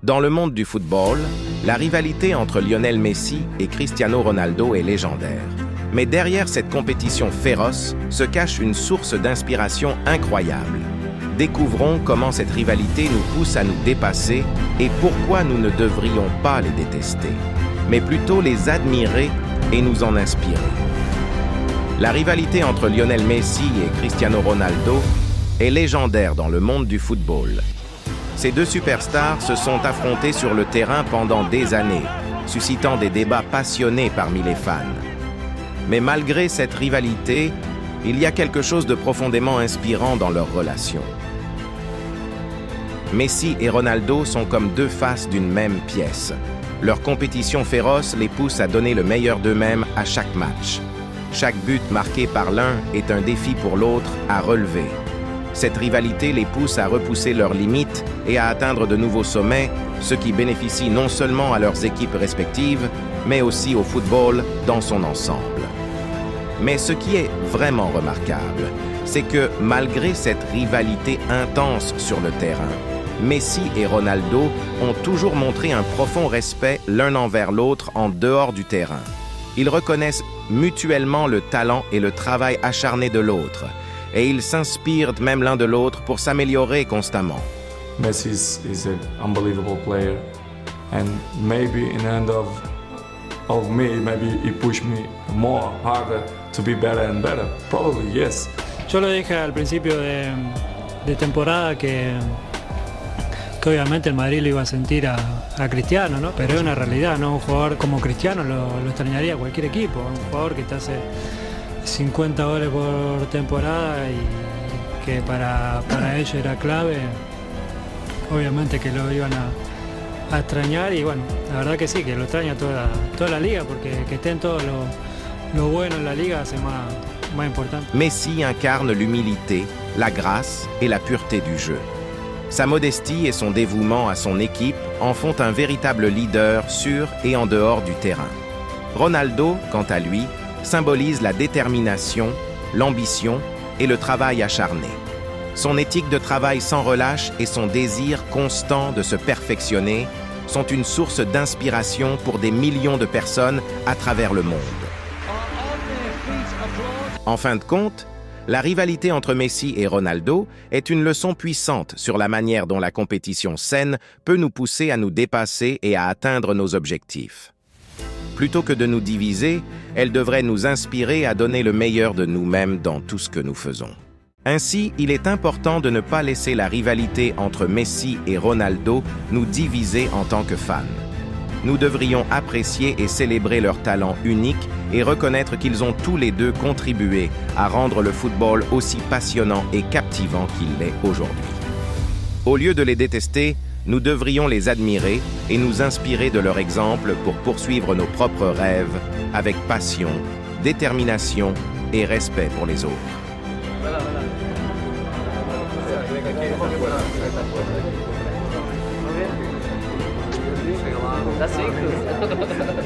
Dans le monde du football, la rivalité entre Lionel Messi et Cristiano Ronaldo est légendaire. Mais derrière cette compétition féroce se cache une source d'inspiration incroyable. Découvrons comment cette rivalité nous pousse à nous dépasser et pourquoi nous ne devrions pas les détester, mais plutôt les admirer et nous en inspirer. La rivalité entre Lionel Messi et Cristiano Ronaldo est légendaire dans le monde du football. Ces deux superstars se sont affrontés sur le terrain pendant des années, suscitant des débats passionnés parmi les fans. Mais malgré cette rivalité, il y a quelque chose de profondément inspirant dans leur relation. Messi et Ronaldo sont comme deux faces d'une même pièce. Leur compétition féroce les pousse à donner le meilleur d'eux-mêmes à chaque match. Chaque but marqué par l'un est un défi pour l'autre à relever. Cette rivalité les pousse à repousser leurs limites et à atteindre de nouveaux sommets, ce qui bénéficie non seulement à leurs équipes respectives, mais aussi au football dans son ensemble. Mais ce qui est vraiment remarquable, c'est que malgré cette rivalité intense sur le terrain, Messi et Ronaldo ont toujours montré un profond respect l'un envers l'autre en dehors du terrain. Ils reconnaissent mutuellement le talent et le travail acharné de l'autre, et ils s'inspirent même l'un de l'autre pour s'améliorer constamment. Messi is an unbelievable player, and maybe in the end of me, maybe he pushed me more harder to be better and better. Probably yes. Yo lo dije al principio de temporada que obviamente el Madrid lo iba a sentir a Cristiano, ¿no? Pero es una realidad, ¿no? Un jugador como Cristiano lo extrañaría cualquier equipo, un jugador que te hace 50 goles por temporada y que para ellos era clave, obviamente que lo iban a extrañar y bueno, la verdad que sí, que lo extraña toda la liga porque que estén todo lo bueno en la liga hace más importante. Messi incarne l'humilité, la grâce et la pureté du jeu. Sa modestie et son dévouement à son équipe en font un véritable leader sur et en dehors du terrain. Ronaldo, quant à lui, symbolise la détermination, l'ambition et le travail acharné. Son éthique de travail sans relâche et son désir constant de se perfectionner sont une source d'inspiration pour des millions de personnes à travers le monde. En fin de compte, la rivalité entre Messi et Ronaldo est une leçon puissante sur la manière dont la compétition saine peut nous pousser à nous dépasser et à atteindre nos objectifs. Plutôt que de nous diviser, elle devrait nous inspirer à donner le meilleur de nous-mêmes dans tout ce que nous faisons. Ainsi, il est important de ne pas laisser la rivalité entre Messi et Ronaldo nous diviser en tant que fans. Nous devrions apprécier et célébrer leur talent unique et reconnaître qu'ils ont tous les deux contribué à rendre le football aussi passionnant et captivant qu'il l'est aujourd'hui. Au lieu de les détester, nous devrions les admirer et nous inspirer de leur exemple pour poursuivre nos propres rêves avec passion, détermination et respect pour les autres. That's it.